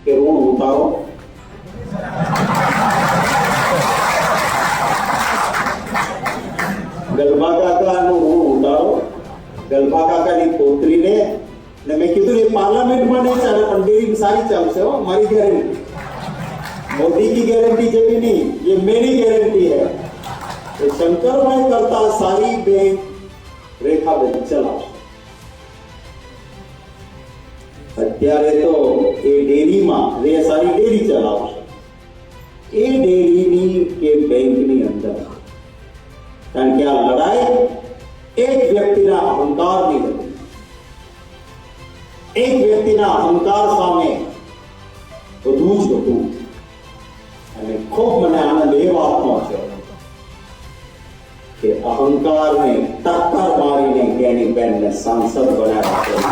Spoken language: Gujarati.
કે ઋણ ઉતારો. ગલભા કાકાનું ઋણ ઉતારો. ગલભા કાકાની પોતરીને ને મેં કીધું એ પાર્લામેન્ટમાં નહીં ચાલે પણ ડેરી સારી ચાલશે હો, મારી ગેરંટી. मोदी की गारंटी जेबी नहीं, ये मेरी गारंटी है. तो शंकर भाई करता सारी बैंक रेखाबेन चलाओ. અત્યારે તો એ ડેરીમાં સારી ડેરી ચલાવશે. એ ડેરીની કે બેંકની અંદર, કારણ કે આ લડાઈ એક વ્યક્તિના અહંકારની હતી. એક વ્યક્તિના અહંકાર સામે બધું જ હતું. અને ખૂબ મને આનંદ એ વાતનો છે કે અહંકારને ટક્કર મારીને જ્ઞાનીબેનને સાંસદ બનાવ્યા.